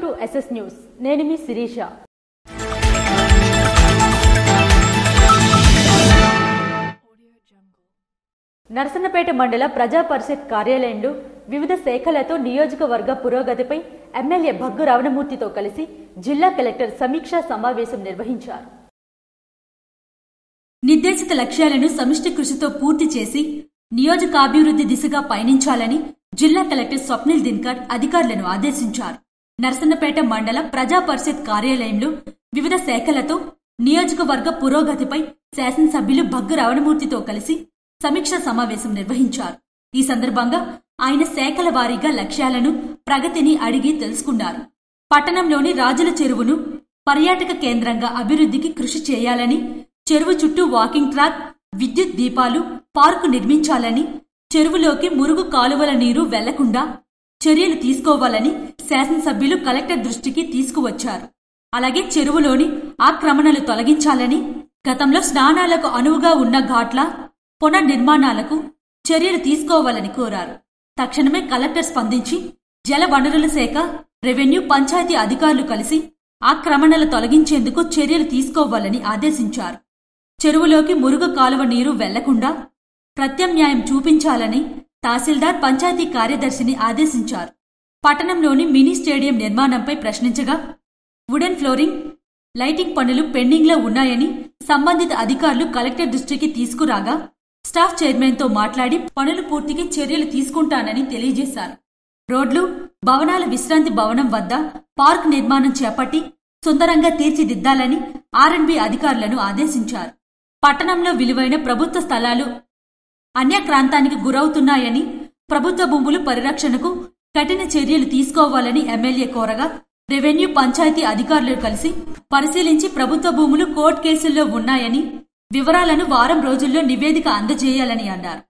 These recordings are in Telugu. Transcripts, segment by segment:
To SS news. నేను మీ శిరీష. నర్సన్నపేట మండల ప్రజా పరిషత్ కార్యాలయంలో వివిధ శాఖలతో నియోజకవర్గ పురోగతిపై ఎమ్మెల్యే భగ్గు రమణమూర్తితో కలిసి జిల్లా కలెక్టర్ సమీక్షా సమావేశం నిర్వహించారు. నిర్దేశిత లక్ష్యాలను సమిష్టి కృషితో పూర్తి చేసి నియోజకాభివృద్ధి దిశగా పయనించాలని జిల్లా కలెక్టర్ స్వప్నిల్ దినకర్ అధికారులను ఆదేశించారు. నర్సన్నపేట మండల ప్రజా పరిషత్ కార్యాలయంలో వివిధ శాఖలతో నియోజకవర్గ పురోగతిపై శాసనసభ్యులు భగ్గు రమణమూర్తితో కలిసి సమీక్షా సమావేశం నిర్వహించారు. ఈ సందర్భంగా ఆయన శాఖల వారీగా లక్ష్యాలను, ప్రగతిని అడిగి తెలుసుకున్నారు. పట్టణంలోని రాజుల చెరువును పర్యాటక కేంద్రంగా అభివృద్ధికి కృషి చేయాలని, చెరువు చుట్టూ వాకింగ్ ట్రాక్, విద్యుత్ దీపాలు, పార్కు నిర్మించాలని, చెరువులోకి మురుగు కాలువల నీరు వెళ్లకుండా చర్యలు తీసుకోవాలని శాసనసభ్యులు కలెక్టర్ దృష్టికి తీసుకువచ్చారు. అలాగే చెరువులోని ఆక్రమణలు తొలగించాలని, గతంలో స్నానాలకు అనువుగా ఉన్న ఘాట్ల పునర్నిర్మాణాలకు చర్యలు తీసుకోవాలని కోరారు. తక్షణమే కలెక్టర్ స్పందించి జల వనరుల శాఖ, రెవెన్యూ, పంచాయతీ అధికారులు కలిసి ఆక్రమణలు తొలగించేందుకు చర్యలు తీసుకోవాలని ఆదేశించారు. చెరువులోకి మురుగు కాలువ నీరు వెళ్లకుండా ప్రత్యామ్నాయం చూపించాలని తహసీల్దార్, పంచాయతీ కార్యదర్శిని ఆదేశించారు. పట్టణంలోని మినీ స్టేడియం నిర్మాణంపై ప్రశ్నించగా వుడెన్ ఫ్లోరింగ్, లైటింగ్ పనులు పెండింగ్లో ఉన్నాయని సంబంధిత అధికారులు కలెక్టర్ దృష్టికి తీసుకురాగా స్టాఫ్ చైర్మన్తో మాట్లాడి పనులు పూర్తికి చర్యలు తీసుకుంటానని తెలియజేశారు. రోడ్లు, భవనాల విశ్రాంతి భవనం వద్ద పార్క్ నిర్మాణం చేపట్టి సుందరంగా తీర్చిదిద్దాలని ఆర్ఎండ్బి అధికారులను ఆదేశించారు. పట్టణంలో విలువైన ప్రభుత్వ స్థలాలు అన్యాక్రాంతానికి గురవుతున్నాయని, ప్రభుత్వ భూములు పరిరక్షణకు కఠిన చర్యలు తీసుకోవాలని ఎమ్మెల్యే కోరగా రెవెన్యూ, పంచాయతీ అధికారులు కలిసి పరిశీలించి ప్రభుత్వ భూములు కోర్టు కేసుల్లో ఉన్నాయని, వివరాలను వారం రోజుల్లో నివేదిక అందజేయాలని అన్నారు.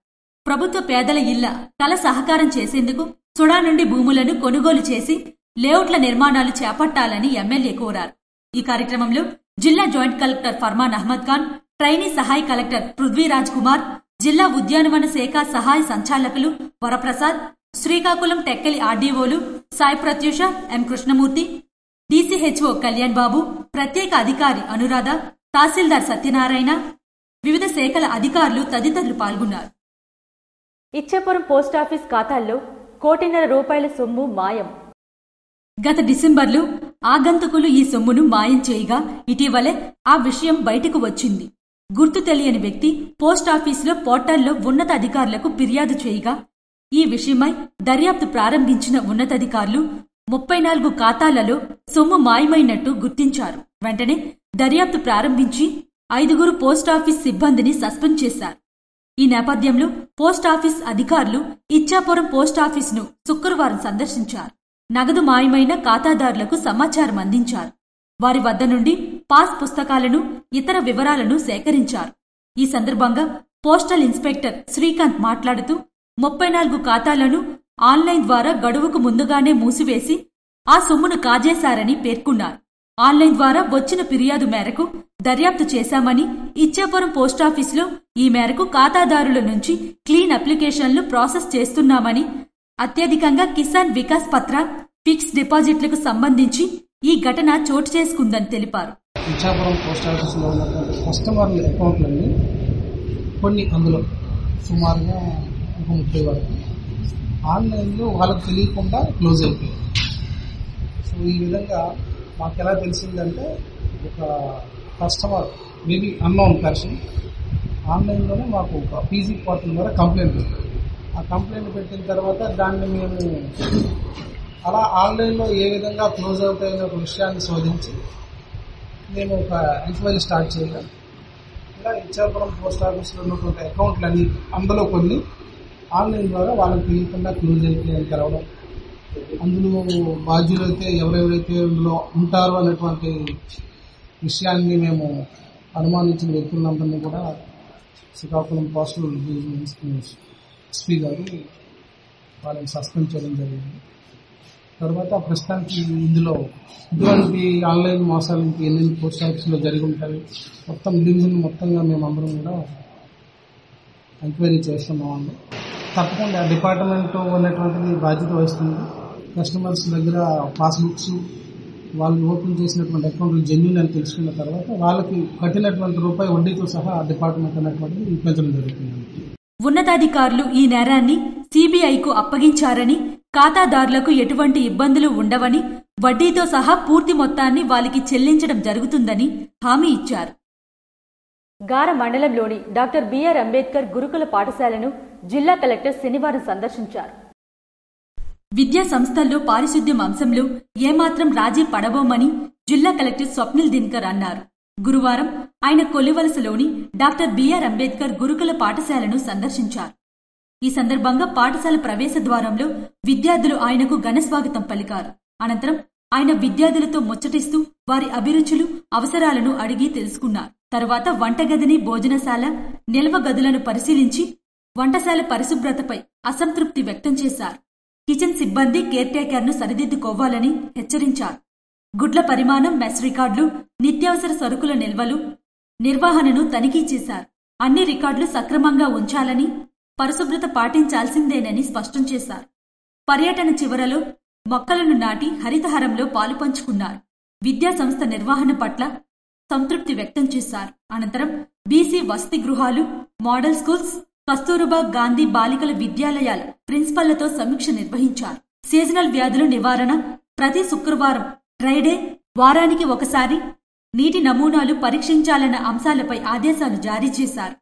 ప్రభుత్వ పేదల ఇళ్ల కల సహకారం చేసేందుకు సుడా నుండి భూములను కొనుగోలు చేసి లేఅవుట్ల నిర్మాణాలు చేపట్టాలని ఎమ్మెల్యే కోరారు. ఈ కార్యక్రమంలో జిల్లా joint collector Farman Ahmed Khan, trainee సహాయ కలెక్టర్ పృథ్వీరాజ్ కుమార్, జిల్లా ఉద్యానవన శాఖ సహాయ సంచాలకులు వరప్రసాద్, శ్రీకాకుళం టెక్కలి ఆర్డీఓలు సాయి ప్రత్యూష, ఎం కృష్ణమూర్తి, డీసీహెచ్ఓ కళ్యాణ్ బాబు, ప్రత్యేక అధికారి అనురాధ, తహసీల్దార్ సత్యనారాయణ, వివిధ శాఖల అధికారులు తదితరులు పాల్గొన్నారు. ఇచ్చాపురం పోస్టాఫీస్ ఖాతాల్లో ₹1.5 సొమ్ము మాయం. గత డిసెంబర్లో ఆగంతకులు ఈ సొమ్మును మాయం చేయగా ఇటీవలే ఆ విషయం బయటకు వచ్చింది. గుర్తు తెలియని వ్యక్తి పోస్టాఫీసులో పోర్టల్లో ఉన్నతాధికారులకు ఫిర్యాదు చేయగా ఈ విషయమై దర్యాప్తు ప్రారంభించిన ఉన్నతాధికారులు 34 ఖాతాలలో సొమ్ము మాయమైనట్టు గుర్తించారు. వెంటనే దర్యాప్తు ప్రారంభించి 5 పోస్టాఫీస్ సిబ్బందిని సస్పెండ్ చేశారు. ఈ నేపథ్యంలో పోస్టాఫీస్ అధికారులు ఇచ్చాపురం పోస్టాఫీసును శుక్రవారం సందర్శించారు. నగదు మాయమైన ఖాతాదారులకు సమాచారం అందించారు. వారి వద్ద నుండి పాస్ పుస్తకాలను, ఇతర వివరాలను సేకరించారు. ఈ సందర్భంగా పోస్టల్ ఇన్స్పెక్టర్ శ్రీకాంత్ మాట్లాడుతూ 34 ఖాతాలను ఆన్లైన్ ద్వారా గడువుకు ముందుగానే మూసివేసి ఆ సొమ్మును కాజేశారని పేర్కొన్నారు. ఆన్లైన్ ద్వారా వచ్చిన ఫిర్యాదు మేరకు దర్యాప్తు చేశామని, ఇచ్చాపురం పోస్టాఫీసులో ఈ మేరకు ఖాతాదారుల నుంచి క్లీన్ అప్లికేషన్లు ప్రాసెస్ చేస్తున్నామని, అత్యధికంగా కిసాన్ వికాస్ పత్ర, ఫిక్స్డ్ డిపాజిట్లకు సంబంధించి ఈ ఘటన చోటు చేసుకుందని తెలిపారు. ఇచ్చాపురం పోస్టాఫీసులో ఉన్నటువంటి కస్టమర్ల అకౌంట్లన్నీ కొన్ని అందులో సుమారుగా 30 వరకు ఆన్లైన్లో వాళ్ళకు తెలియకుండా క్లోజ్ అయిపోయాయి. సో ఈ విధంగా మాకు ఎలా తెలిసిందంటే, ఒక కస్టమర్ మేబీ అన్నోన్ పర్సన్ ఆన్లైన్లోనే మాకు ఒక పీజీ పోర్టల్ ద్వారా కంప్లైంట్ పెట్టారు. ఆ కంప్లైంట్ పెట్టిన తర్వాత దాన్ని మేము అలా ఆన్లైన్లో ఏ విధంగా క్లోజ్ అవుతాయనే ఒక విషయాన్ని శోధించి మేము ఒక ఎంక్వైరీ స్టార్ట్ చేయడం. ఇలా ఇచ్చాపురం పోస్ట్ ఆఫీస్లో ఉన్నటువంటి అకౌంట్లన్నీ అందులో కొన్ని ఆన్లైన్ ద్వారా వాళ్ళకి తెలియకుండా క్లోజ్ అయిపోయాయని తెలవడం, అందులో బాధ్యులైతే ఎవరెవరైతే అందులో ఉంటారో అనేటువంటి విషయాన్ని మేము అనుమానించిన వ్యక్తులందరినీ కూడా శ్రీకాకుళం పోస్టల్ ఎస్పీ గారు వాళ్ళని సస్పెండ్ చేయడం జరిగింది. తర్వాత ప్రస్తుతానికి ఇందులో ఇటువంటి ఆన్లైన్ మోసాలు ఇంక ఎన్ని పోస్ట్ ఆఫీసులో జరిగి ఉంటాయి, మొత్తం డివిజన్ మొత్తంగా మేమందరం కూడా ఎంక్వైరీ చేస్తున్నామండి. తప్పకుండా డిపార్ట్మెంట్ ఉన్నటువంటిది బాధ్యత వహిస్తుంది. కస్టమర్స్ దగ్గర పాస్బుక్స్ వాళ్ళు ఓపెన్ చేసినటువంటి అకౌంట్లు జెన్యూన్ అని తెలుసుకున్న తర్వాత వాళ్ళకి కట్టినటువంటి రూపాయి వడ్డీతో సహా ఆ డిపార్ట్మెంట్ అనేటువంటిది ఇప్పించడం జరుగుతుంది. ఉన్నతాధికారులు ఈ నేరాన్ని సిబిఐకు అప్పగించారని, ఖాతాదారులకు ఎటువంటి ఇబ్బందులు ఉండవని, వడ్డీతో సహా పూర్తి మొత్తాన్ని వాళ్ళకి చెల్లించడం జరుగుతుందని హామీ ఇచ్చారు. గార మండలంలోని డాక్టర్ బిఆర్ అంబేద్కర్ గురుకుల పాఠశాలను జిల్లా కలెక్టర్ శనివారం సందర్శించారు. విద్యా సంస్థల్లో పారిశుద్ధ్యం అంశంలో ఏమాత్రం రాజీ పడబోమని జిల్లా కలెక్టర్ స్వప్నిల్ దినకర్ అన్నారు. గురువారం ఆయన కొల్లివలసలోని డాక్టర్ బిఆర్ అంబేద్కర్ గురుకుల పాఠశాలను సందర్శించారు. ఈ సందర్భంగా పాఠశాల ప్రవేశ ద్వారంలో విద్యార్థులు ఆయనకు ఘనస్వాగతం పలికారు. అనంతరం ఆయన విద్యార్థులతో ముచ్చటిస్తూ వారి అభిరుచులు, అవసరాలను అడిగి తెలుసుకున్నారు. తర్వాత వంటగదిని, భోజనశాల, నిల్వ గదులను పరిశీలించి వంటశాల పరిశుభ్రతపై అసంతృప్తి వ్యక్తం చేశారు. కిచెన్ సిబ్బంది, కేర్టేకర్ను సరిదిద్దుకోవాలని హెచ్చరించారు. గుడ్ల పరిమాణం, మెస్ రికార్డులు, నిత్యావసర సరుకుల నిల్వలు, నిర్వహణను తనిఖీ చేశారు. అన్ని రికార్డులు సక్రమంగా ఉంచాలని, పరిశుభ్రత పాటించాల్సిందేనని స్పష్టం చేశారు. పర్యటన చివరలో మొక్కలను నాటి హరితహారంలో పాలుపంచుకున్నారు. విద్యా సంస్థ నిర్వహణ పట్ల సంతృప్తి వ్యక్తం చేశారు. అనంతరం బీసీ వసతి గృహాలు, మోడల్ స్కూల్స్, కస్తూర్బా గాంధీ బాలికల విద్యాలయాల ప్రిన్సిపళ్లతో సమీక్ష నిర్వహించారు. సీజనల్ వ్యాధుల నివారణ, ప్రతి శుక్రవారం డ్రైడే, వారానికి ఒకసారి నీటి నమూనాలు పరీక్షించాలన్న అంశాలపై ఆదేశాలు జారీ చేశారు.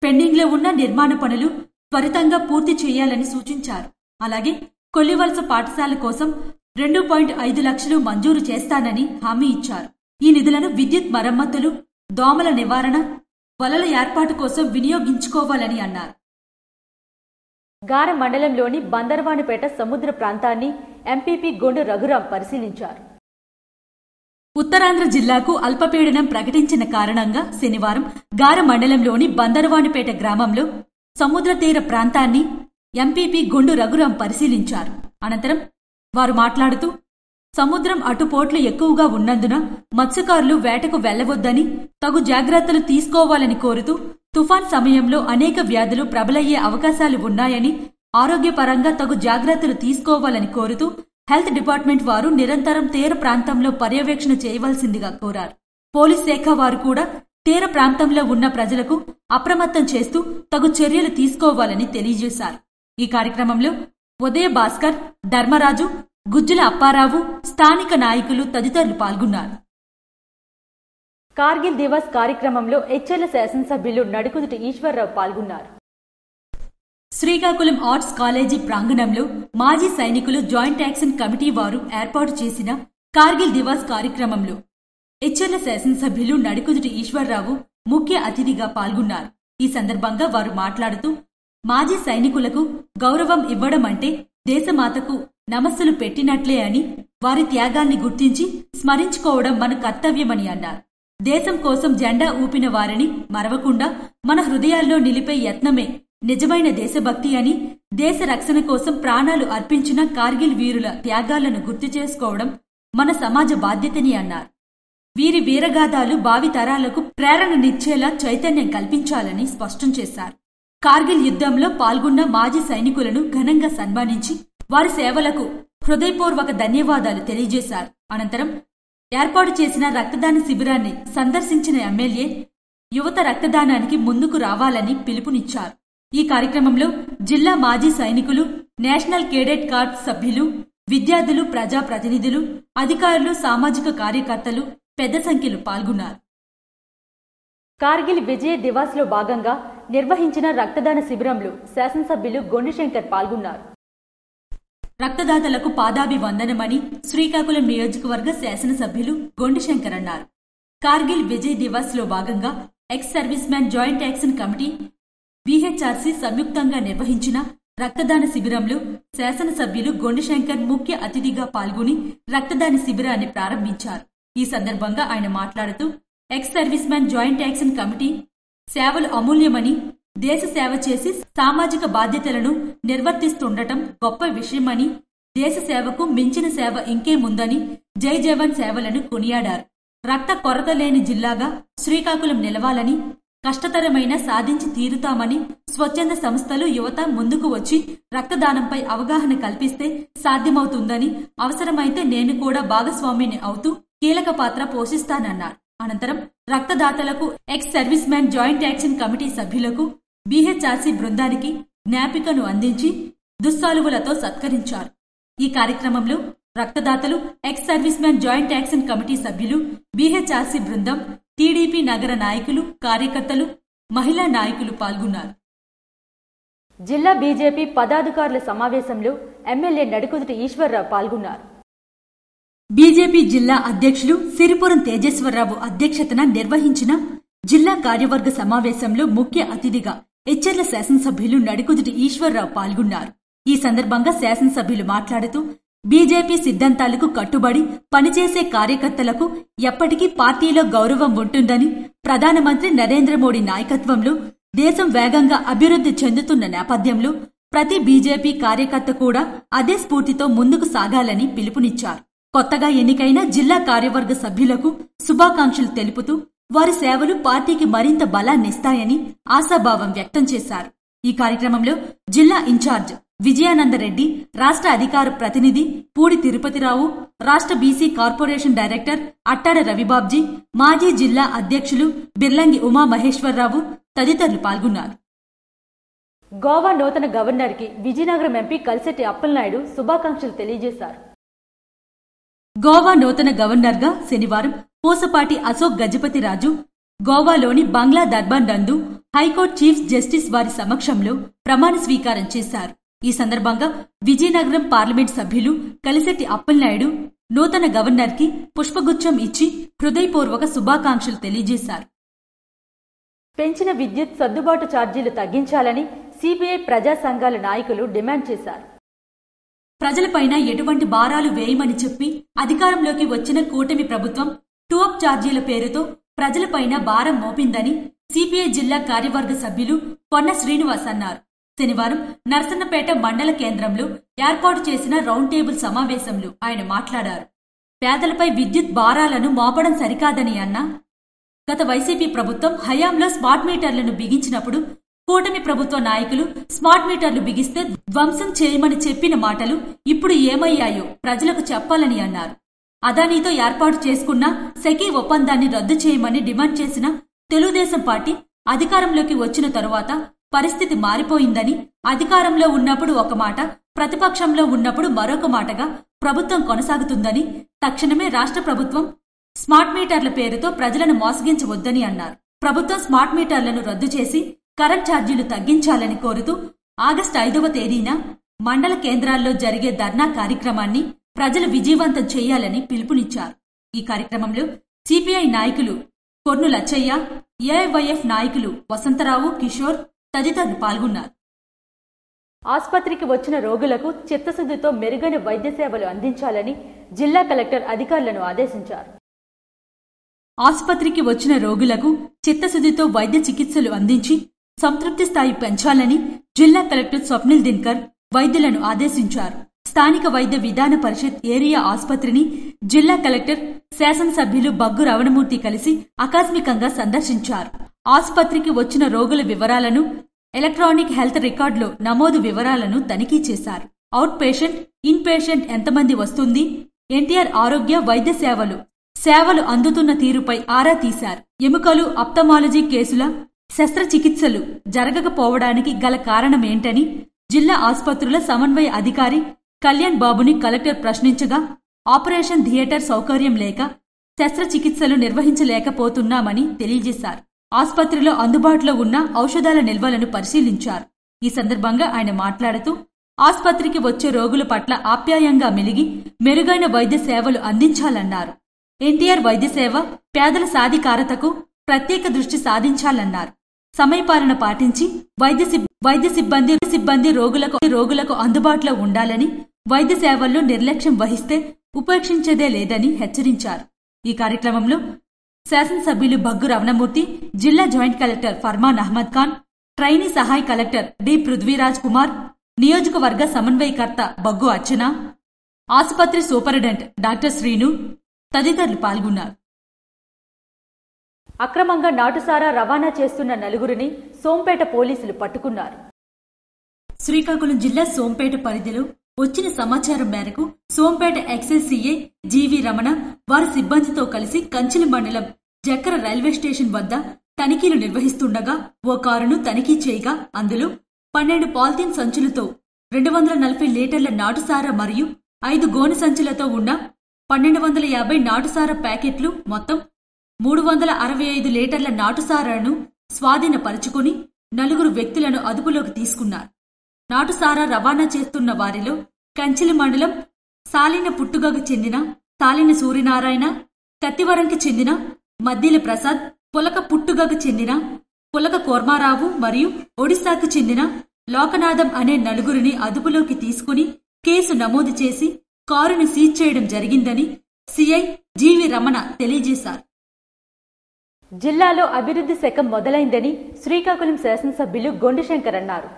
పెండింగ్లో ఉన్న నిర్మాణ పనులు త్వరితంగా పూర్తి చేయాలని సూచించారు. అలాగే కొల్లివలస పాఠశాల కోసం 2.5 లక్షలు మంజూరు చేస్తానని హామీ ఇచ్చారు. ఈ నిధులను విద్యుత్ మరమ్మతులు, దోమల నివారణ, వలల ఏర్పాటు కోసం వినియోగించుకోవాలని అన్నారు. గార మండలంలోని బందర్వానిపేట సముద్ర ప్రాంతాన్ని ఎంపీపీ గొండు రఘురాం పరిశీలించారు. ఉత్తరాంధ్ర జిల్లాకు అల్పపీడనం ప్రకటించిన కారణంగా శనివారం గార మండలంలోని బందర్వానిపేట గ్రామంలో సముద్ర తీర ప్రాంతాన్ని ఎంపీపీ గొండు రఘురాం పరిశీలించారు. అనంతరం వారు మాట్లాడుతూ, సముద్రం అటుపోట్లు ఎక్కువగా ఉన్నందున మత్స్యకారులు వేటకు వెళ్లవద్దని, తగు జాగ్రత్తలు తీసుకోవాలని కోరుతూ, తుఫాన్ సమయంలో అనేక వ్యాధులు ప్రబలయ్యే అవకాశాలు ఉన్నాయని, ఆరోగ్యపరంగా తగు జాగ్రత్తలు తీసుకోవాలని కోరుతూ హెల్త్ డిపార్ట్మెంట్ వారు నిరంతరం తీర ప్రాంతంలో పర్యవేక్షణ చేయవలసిందిగా కోరారు. పోలీస్ శాఖ వారు కూడా తీర ప్రాంతంలో ఉన్న ప్రజలకు అప్రమత్తం చేస్తూ తగు చర్యలు తీసుకోవాలని తెలియజేశారు. ఈ కార్యక్రమంలో ఉదయ భాస్కర్, ధర్మరాజు, గుజ్జుల అప్పారావు, స్థానిక నాయకులు తదితరులు పాల్గొన్నారు. కార్గిల్ దివస్ కార్యక్రమంలో హెచ్ఎల్ శాసనసభ్యులు నడుకుదుటి ఈశ్వర్రావు పాల్గొన్నారు. శ్రీకాకుళం ఆర్ట్స్ కాలేజీ ప్రాంగణంలో మాజీ సైనికులు జాయింట్ యాక్షన్ కమిటీ వారు ఏర్పాటు చేసిన కార్గిల్ దివస్ కార్యక్రమంలో హెచ్ఎల్ శాసనసభ్యులు నడుకుదుటి ఈశ్వర్రావు ముఖ్య అతిథిగా పాల్గొన్నారు. ఈ సందర్భంగా వారు మాట్లాడుతూ, మాజీ సైనికులకు గౌరవం ఇవ్వడం అంటే దేశమాతకు నమస్సులు పెట్టినట్లే అని, వారి త్యాగాల్ని గుర్తించి స్మరించుకోవడం మన కర్తవ్యమని అన్నారు. దేశం కోసం జెండా ఊపిన వారిని మరవకుండా మన హృదయాల్లో నిలిపే యత్నమే నిజమైన దేశభక్తి అని, దేశ రక్షణ కోసం ప్రాణాలు అర్పించిన కార్గిల్ వీరుల త్యాగాలను గుర్తు చేసుకోవడం మన సమాజ బాధ్యతని అన్నారు. వీరి వీరగాథాలు భావితరాలకు ప్రేరణనిచ్చేలా చైతన్యం కల్పించాలని స్పష్టం చేశారు. కార్గిల్ యుద్ధంలో పాల్గొన్న మాజీ సైనికులను ఘనంగా సన్మానించి వారి సేవలకు హృదయపూర్వక ధన్యవాదాలు తెలియజేశారు. అనంతరం ఏర్పాటు చేసిన రక్తదాన శిబిరాన్ని సందర్శించిన ఎమ్మెల్యే యువత రక్తదానానికి ముందుకు రావాలని పిలుపునిచ్చారు. ఈ కార్యక్రమంలో జిల్లా మాజీ సైనికులు, నేషనల్ కేడెట్ కార్ప్స్ సభ్యులు, విద్యార్థులు, ప్రజాప్రతినిధులు, అధికారులు, సామాజిక కార్యకర్తలు పెద్ద సంఖ్యలో పాల్గొన్నారు. కార్గిల్ విజయ దివాస్ లో భాగంగా నిర్వహించిన రక్తదాన శిబిరంలో శాసనసభ్యులు గొండిశంకర్ పాల్గొన్నారు. రక్తదాతలకు పాదాభివందనమని శ్రీకాకుళం నియోజకవర్గ శాసనసభ్యులు గొండిశంకర్ అన్నారు. కార్గిల్ విజయ్ దివాస్ లో భాగంగా ex service man joint action committee, VHRC సంయుక్తంగా నిర్వహించిన రక్తదాన శిబిరంలో శాసనసభ్యులు గొండిశంకర్ ముఖ్య అతిథిగా పాల్గొని రక్తదాన శిబిరాన్ని ప్రారంభించారు. ఈ సందర్భంగా ఆయన మాట్లాడుతూ, X service man joint action committee సేవలు అమూల్యమని, దేశ సేవ చేసి సామాజిక బాధ్యతలను నిర్వర్తిస్తుండటం గొప్ప విషయమని, దేశ సేవకు మించిన సేవ ఇంకేముందని జై జవాన్ సేవలను కొనియాడారు. రక్త కొరత లేని జిల్లాగా శ్రీకాకుళం నిలవాలని, కష్టతరమైన సాధించి తీరుతామని స్వచ్ఛంద సంస్థలు యువత ముందుకు వచ్చి రక్తదానంపై అవగాహన కల్పిస్తే సాధ్యమవుతుందని, అవసరమైతే నేను కూడా భాగస్వామిని అవుతూ కీలక పాత్ర పోషిస్తానన్నారు. అనంతరం రక్తదాతలకు ex service man joint action committee సభ్యులకు బీహెచ్ఆర్సీ బృందానికి జ్ఞాపికను అందించి దుస్సాలువులతో సత్కరించారు. ఈ కార్యక్రమంలో రక్తదాతలు, ex service man joint action committee సభ్యులు, బీహెచ్ఆర్సీ బృందం, టీడీపీ నగర నాయకులు, కార్యకర్తలు, మహిళా నాయకులు పాల్గొన్నారు. జిల్లా బీజేపీ పదాధికారుల సమావేశంలో ఎమ్మెల్యే నడుకుదుటి ఈశ్వర్రావు పాల్గొన్నారు. బీజేపీ జిల్లా అధ్యక్షులు సిరిపురం తేజేశ్వరరావు అధ్యక్షతన నిర్వహించిన జిల్లా కార్యవర్గ సమావేశంలో ముఖ్య అతిథిగా ఎచ్చెర్ల శాసనసభ్యులు నడుకుదుటి ఈశ్వర్రావు పాల్గొన్నారు. ఈ సందర్భంగా శాసనసభ్యులు మాట్లాడుతూ బీజేపీ సిద్ధాంతాలకు కట్టుబడి పనిచేసే కార్యకర్తలకు ఎప్పటికీ పార్టీలో గౌరవం ఉంటుందని, ప్రధానమంత్రి నరేంద్ర మోడీ నాయకత్వంలో దేశం వేగంగా అభివృద్ధి చెందుతున్న నేపథ్యంలో ప్రతి బీజేపీ కార్యకర్త కూడా అదే స్ఫూర్తితో ముందుకు సాగాలని పిలుపునిచ్చారు. కొత్తగా ఎన్నికైన జిల్లా కార్యవర్గ సభ్యులకు శుభాకాంక్షలు తెలుపుతూ వారి సేవలు పార్టీకి మరింత బలాన్నిస్తాయని ఆశాభావం వ్యక్తం చేశారు. ఈ కార్యక్రమంలో జిల్లా ఇన్ఛార్జ్ విజయానందరెడ్డి, రాష్ట్ర అధికార ప్రతినిధి పూడి తిరుపతిరావు, రాష్ట్ర బీసీ కార్పొరేషన్ డైరెక్టర్ అట్టాడ రవిబాబ్జీ, మాజీ జిల్లా అధ్యక్షులు బిర్లంగి ఉమామహేశ్వరరావు తదితరులు పాల్గొన్నారు. గోవా నూతన గవర్నర్ కి విజయనగరం ఎంపీ కలిసెట్టి అప్పలనాయుడు శుభాకాంక్షలు తెలియజేశారు. గోవా నూతన గవర్నర్ గా శనివారం పూసపాటి అశోక్ గజపతిరాజు గోవాలోని బంగ్లా దర్బార్ నందు హైకోర్టు చీఫ్ జస్టిస్ వారి సమక్షంలో ప్రమాణ స్వీకారం చేశారు. ఈ సందర్భంగా విజయనగరం పార్లమెంట్ సభ్యులు కలిసెట్టి అప్పలనాయుడు నూతన గవర్నర్ కి పుష్పగుచ్చం ఇచ్చి హృదయపూర్వక శుభాకాంక్షలు తెలియజేశారు. పెంచిన విద్యుత్ సర్దుబాటు ఛార్జీలు తగ్గించాలని సిపిఐ ప్రజా సంఘాల నాయకులు డిమాండ్ చేశారు. ప్రజలపైన ఎటువంటి భారాలు వేయమని చెప్పి అధికారంలోకి వచ్చిన కూటమి ప్రభుత్వం టూ-అప్ ఛార్జీల పేరుతో ప్రజలపైన భారం మోపిందని సిపిఐ జిల్లా కార్యవర్గ సభ్యులు పొన్న శ్రీనివాస్ అన్నారు. శనివారం నర్సన్నపేట మండల కేంద్రంలో ఏర్పాటు చేసిన రౌండ్ టేబుల్ సమావేశంలో ఆయన మాట్లాడారు. పేదలపై విద్యుత్ భారాలను మోపడం సరికాదని అన్న గత వైసీపీ ప్రభుత్వం హయాంలో స్మార్ట్ మీటర్లను బిగించినప్పుడు కూటమి ప్రభుత్వ నాయకులు స్మార్ట్ మీటర్లు బిగిస్తే ధ్వంసం చేయమని చెప్పిన మాటలు ఇప్పుడు ఏమయ్యాయో ప్రజలకు చెప్పాలని అన్నారు. అదానీతో ఏర్పాటు చేసుకున్న సెకీ ఒప్పందాన్ని రద్దు చేయమని డిమాండ్ చేసిన తెలుగుదేశం పార్టీ అధికారంలోకి వచ్చిన తరువాత పరిస్థితి మారిపోయిందని, అధికారంలో ఉన్నప్పుడు ఒక మాట, ప్రతిపక్షంలో ఉన్నప్పుడు మరొక మాటగా ప్రభుత్వం కొనసాగుతుందని, తక్షణమే రాష్ట్ర ప్రభుత్వం స్మార్ట్ మీటర్ల పేరుతో ప్రజలను మోసగించవద్దని అన్నారు. ప్రభుత్వం స్మార్ట్ మీటర్లను రద్దు చేసి కరెంట్ ఛార్జీలు తగ్గించాలని కోరుతూ ఆగస్టు 5వ తేదీన మండల కేంద్రాల్లో జరిగే ధర్నా కార్యక్రమాన్ని ప్రజలు విజయవంతం చేయాలని పిలుపునిచ్చారు. ఈ కార్యక్రమంలో సిపిఐ నాయకులు కొర్ను లచ్చయ్య, ఏఐవైఎఫ్ నాయకులు వసంతరావు, కిషోర్ తదితరులు పాల్గొన్నారు. ఆసుపత్రికి వచ్చిన రోగులకు చిత్తశుద్ధితో మెరుగైన వైద్య సేవలు అందించాలని జిల్లా కలెక్టర్ అధికారులను ఆదేశించారు. ఆసుపత్రికి వచ్చిన రోగులకు చిత్తశుద్ధితో వైద్య చికిత్సలు అందించి సంతృప్తి స్థాయి పెంచాలని జిల్లా కలెక్టర్ స్వప్నిల్ దినకర్ వైద్యులను ఆదేశించారు. స్థానిక వైద్య విధాన పరిషత్ ఏరియా ఆసుపత్రిని జిల్లా కలెక్టర్, శాసనసభ్యులు బగ్గు రమణమూర్తి కలిసి ఆకస్మికంగా సందర్శించారు. ఆసుపత్రికి వచ్చిన రోగుల వివరాలను, ఎలక్ట్రానిక్ హెల్త్ రికార్డులో నమోదు వివరాలను తనిఖీ చేశారు. అవుట్ పేషెంట్, ఇన్ పేషెంట్ ఎంతమంది వస్తుంది, ఎన్టీఆర్ ఆరోగ్య వైద్య సేవలు అందుతున్న తీరుపై ఆరా తీశారు. ఎముకలు, ఆప్థమాలజీ కేసుల శస్త్రచికిత్సలు జరగకపోవడానికి గల కారణమేంటని జిల్లా ఆసుపత్రుల సమన్వయ అధికారి కళ్యాణ్ బాబుని కలెక్టర్ ప్రశ్నించగా, ఆపరేషన్ థియేటర్ సౌకర్యం లేక శస్త్రచికిత్సలు నిర్వహించలేకపోతున్నామని తెలియజేశారు. ఆసుపత్రిలో అందుబాటులో ఉన్న ఔషధాల నిల్వలను పరిశీలించారు. ఈ సందర్భంగా ఆయన మాట్లాడుతూ ఆసుపత్రికి వచ్చే రోగుల పట్ల ఆప్యాయంగా మెలిగి మెరుగైన వైద్య సేవలు అందించాలన్నారు. ఎన్టీఆర్ వైద్య సేవ, పేదల సాధికారతకు ప్రత్యేక దృష్టి సాధించాలన్నారు. సమయపాలన పాటించి వైద్య సిబ్బంది రోగులకు అందుబాటులో ఉండాలని, వైద్య సేవల్లో నిర్లక్ష్యం వహిస్తే ఉపేక్షించేదే లేదని హెచ్చరించారు. ఈ కార్యక్రమంలో శాసనసభ్యులు బగ్గు రమణమూర్తి, జిల్లా joint collector Farman Ahmed Khan, trainee సహాయ కలెక్టర్ డి పృథ్వీరాజ్ కుమార్, నియోజకవర్గ సమన్వయకర్త బగ్గు అర్చన, ఆసుపత్రి సూపరింటెండెంట్ డాక్టర్ శ్రీను తదితరులు పాల్గొన్నారు. అక్రమంగా నాటుసారా రవాణా చేస్తున్న నలుగురిని సోంపేట పోలీసులు పట్టుకున్నారు. శ్రీకాకుళం జిల్లా సోంపేట పరిధిలో వచ్చిన సమాచారం మేరకు సోంపేట ఎక్సైజ్ సీఐ జీవి రమణ వారి సిబ్బందితో కలిసి కంచిలి మండలం జక్కర రైల్వే స్టేషన్ వద్ద తనిఖీలు నిర్వహిస్తుండగా ఓ కారును తనిఖీ చేయగా అందులో 12 పాలిథీన్ సంచులతో 240 లీటర్ల నాటుసారా మరియు 5 గోనె సంచులతో ఉన్న 1250 నాటుసారా ప్యాకెట్లు మొత్తం 365 లీటర్ల నాటుసారాను స్వాధీనపరుచుకుని 4 వ్యక్తులను అదుపులోకి తీసుకున్నారు. నాటుసారా రవాణా చేస్తున్న వారిలో కంచిలి మండలం సాలిన పుట్టుగకు చెందిన సాలిన సూర్యనారాయణ, కత్తివరంకి చెందిన మద్దిల ప్రసాద్, పులక పుట్టుగకు చెందిన పులక కోర్మారావు మరియు ఒడిశాకు చెందిన లోకనాథం అనే నలుగురిని అదుపులోకి తీసుకుని కేసు నమోదు చేసి కారును సీజ్ చేయడం జరిగిందని సిఐ జీవి రమణ తెలియజేశారు. జిల్లాలో అభివృద్ధి శకం మొదలైందని శ్రీకాకుళం శాసనసభ్యులు గొండిశంకర్ అన్నారు.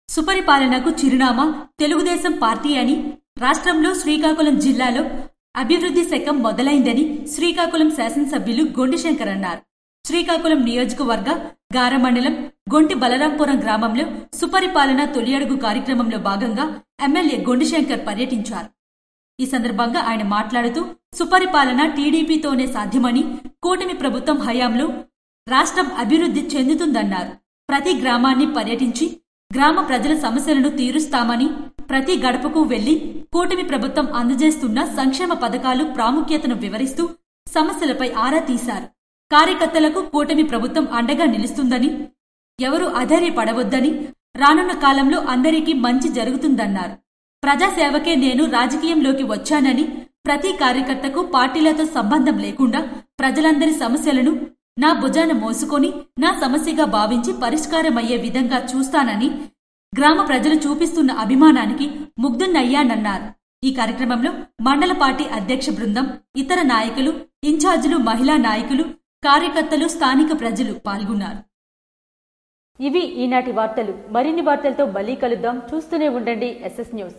సుపరిపాలనకు చిరునామా తెలుగుదేశం పార్టీ అని, రాష్ట్రంలో శ్రీకాకుళం జిల్లాలో అభివృద్ధి శకం మొదలైందని శ్రీకాకుళం శాసనసభ్యులు గొండిశంకర్ అన్నారు. శ్రీకాకుళం నియోజకవర్గ గార మండలం గొంటి బలరాంపురం గ్రామంలో సుపరిపాలన తొలి అడుగు కార్యక్రమంలో భాగంగా ఎమ్మెల్యే గొండిశంకర్ పర్యటించారు. ఈ సందర్భంగా ఆయన మాట్లాడుతూ సుపరిపాలన టీడీపీతోనే సాధ్యమని, కూటమి ప్రభుత్వం హయాంలో రాష్ట్రం అభివృద్ధి చెందుతుందన్నారు. ప్రతి గ్రామాన్ని పర్యటించి గ్రామ ప్రజల సమస్యలను తీరుస్తామని, ప్రతి గడపకు వెళ్లి కూటమి ప్రభుత్వం అందజేస్తున్న సంక్షేమ పథకాలు ప్రాముఖ్యతను వివరిస్తూ సమస్యలపై ఆరా తీశారు. కార్యకర్తలకు కూటమి ప్రభుత్వం అండగా నిలుస్తుందని, ఎవరూ అధైర్యపడవద్దని, రానున్న కాలంలో అందరికీ మంచి జరుగుతుందన్నారు. ప్రజాసేవకే నేను రాజకీయంలోకి వచ్చానని, ప్రతి కార్యకర్తకు పార్టీలతో సంబంధం లేకుండా ప్రజలందరి సమస్యలను నా భుజాన మోసుకొని నా సమస్యగా భావించి పరిష్కారమయ్యే విధంగా చూస్తానని, గ్రామ ప్రజలు చూపిస్తున్న అభిమానానికి ముగ్ధున్నయ్యానన్నారు. ఈ కార్యక్రమంలో మండల పార్టీ అధ్యక్ష బృందం, ఇతర నాయకులు, ఇన్ఛార్జీలు, మహిళా నాయకులు, కార్యకర్తలు, స్థానిక ప్రజలు పాల్గొన్నారు. ఇవి ఈనాటి వార్తలు. మరిన్ని వార్తలతో మళ్ళీ కలుద్దాం. చూస్తూనే ఉండండి SS న్యూస్.